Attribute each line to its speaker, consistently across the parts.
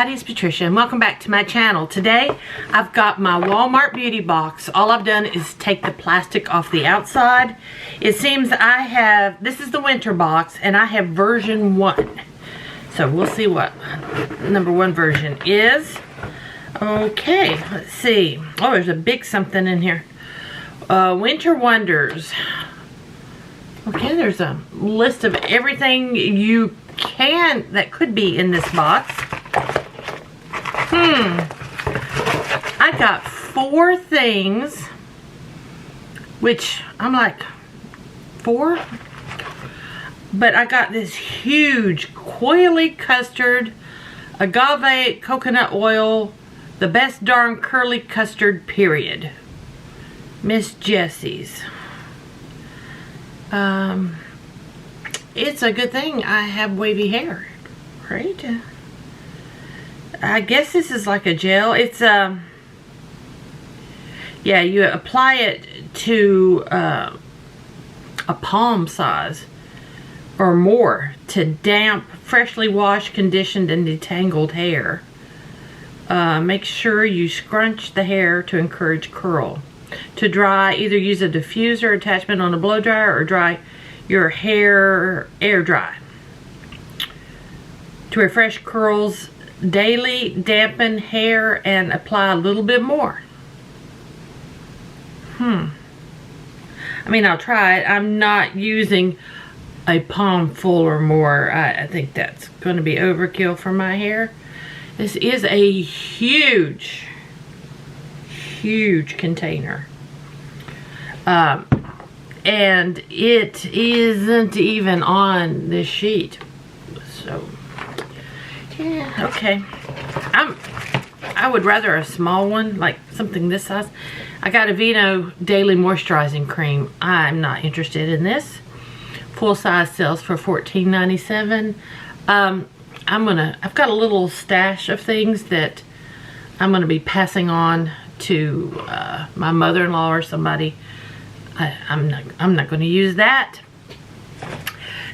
Speaker 1: everybody, it's Patricia and welcome back to my channel. Today I've got my Walmart beauty box. All I've done is take the plastic off the outside. It seems I have, this is the winter box and I have version 1. So we'll see what number 1 version is. Okay, let's see. Oh, there's a big something in here. Winter Wonders. Okay, there's a list of everything you can that could be in this box. I got 4 things, which I'm like, 4? But I got this huge coily custard, agave coconut oil, the best darn curly custard period. Miss Jessie's. It's a good thing I have wavy hair, right? I guess this is like a gel. It's yeah, you apply it to a palm size or more to damp, freshly washed, conditioned, and detangled hair. Make sure you scrunch the hair to encourage curl. To dry, either use a diffuser attachment on a blow dryer or dry your hair air dry. To refresh curls daily, dampen hair and apply a little bit more. I mean, I'll try it. I'm not using a palm full or more. I think that's going to be overkill for my hair. This is a huge container. And it isn't even on this sheet. So, yeah, okay. I would rather a small one, like something this size. I got a Vino Daily Moisturizing Cream. I'm not interested in this. Full size sells for $14.97. I've got a little stash of things that I'm gonna be passing on to my mother-in-law or somebody. I'm not going to use that.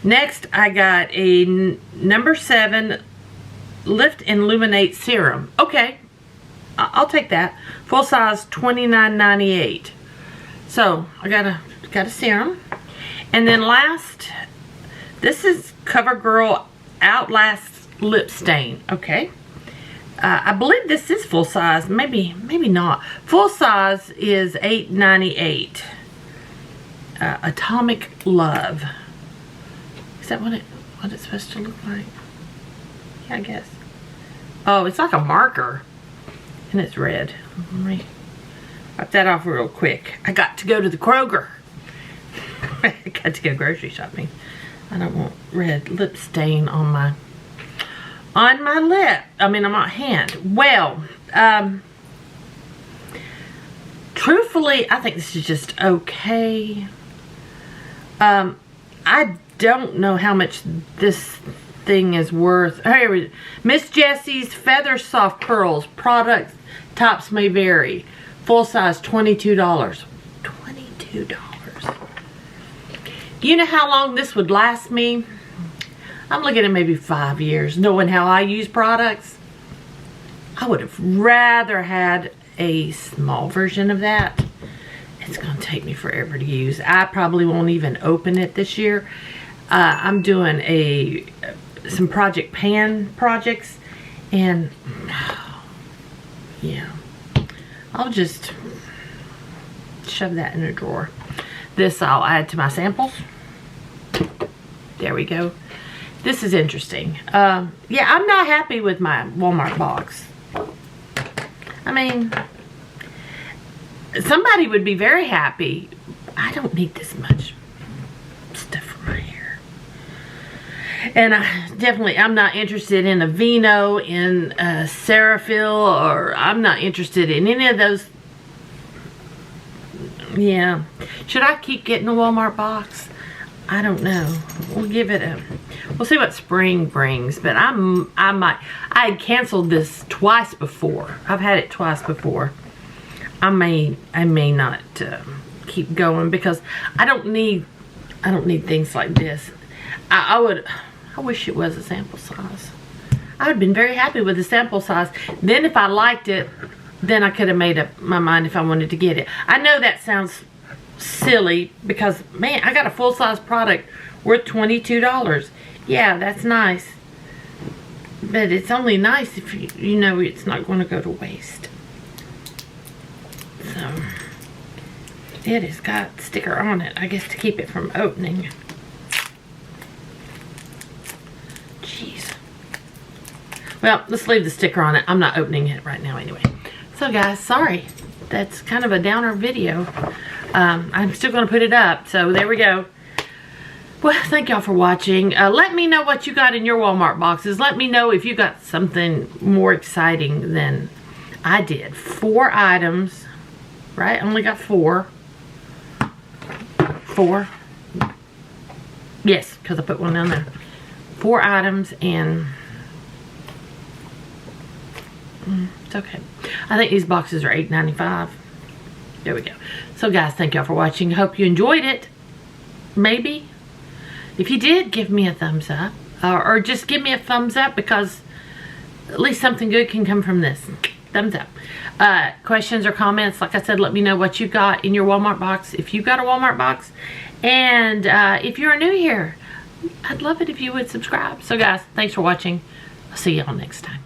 Speaker 1: Next, I got a number 7 Lift and Illuminate Serum. Okay, I'll take that. Full size, $29.98. So I got a serum, and then last, this is CoverGirl Outlast Lip Stain. Okay. I believe this is full size. Maybe not. Full size is $8.98. Atomic Love. Is that what it's supposed to look like? Yeah, I guess. Oh, it's like a marker. And it's red. Let me wipe that off real quick. I got to go to the Kroger. I got to go grocery shopping. I don't want red lip stain on my lip. I mean, on my hand. Well, truthfully, I think this is just okay. I don't know how much this thing is worth. Here, Miss Jessie's Feather Soft Curls. Product tops may vary. Full size, $22. $22. You know how long this would last me? I'm looking at maybe 5 years. Knowing how I use products, I would have rather had a small version of that. It's going to take me forever to use. I probably won't even open it this year. I'm doing some project pan projects, and yeah, I'll just shove that in a drawer. This I'll add to my samples. There we go. This is interesting. Yeah, I'm not happy with my Walmart box. I mean, somebody would be very happy. I don't need this much stuff for my hair. And I'm not interested in a Vino, in a Ceraphil, or I'm not interested in any of those. Yeah. Should I keep getting a Walmart box? I don't know. We'll give it we'll see what spring brings. But I had canceled this twice before. I've had it twice before. I may not keep going because I don't need things like this. I wish it was a sample size. I would have been very happy with the sample size. Then if I liked it, then I could have made up my mind if I wanted to get it. I know that sounds silly because, man, I got a full-size product worth $22. Yeah, that's nice. But it's only nice if you know it's not going to go to waste. So, it has got sticker on it, I guess, to keep it from opening. Jeez. Well, let's leave the sticker on it. I'm not opening it right now anyway. So guys, sorry. That's kind of a downer video. I'm still going to put it up. So there we go. Well, thank y'all for watching. Let me know what you got in your Walmart boxes. Let me know if you got something more exciting than I did. 4 items. Right? I only got 4. 4. Yes, because I put one down there. 4 items and... it's okay. I think these boxes are $8.95. There we go. So guys, thank y'all for watching. Hope you enjoyed it. Maybe. If you did, give me a thumbs up. Or just give me a thumbs up because at least something good can come from this. Thumbs up. Questions or comments, like I said, let me know what you got in your Walmart box. If you've got a Walmart box. And if you're new here, I'd love it if you would subscribe. So guys, thanks for watching. I'll see y'all next time.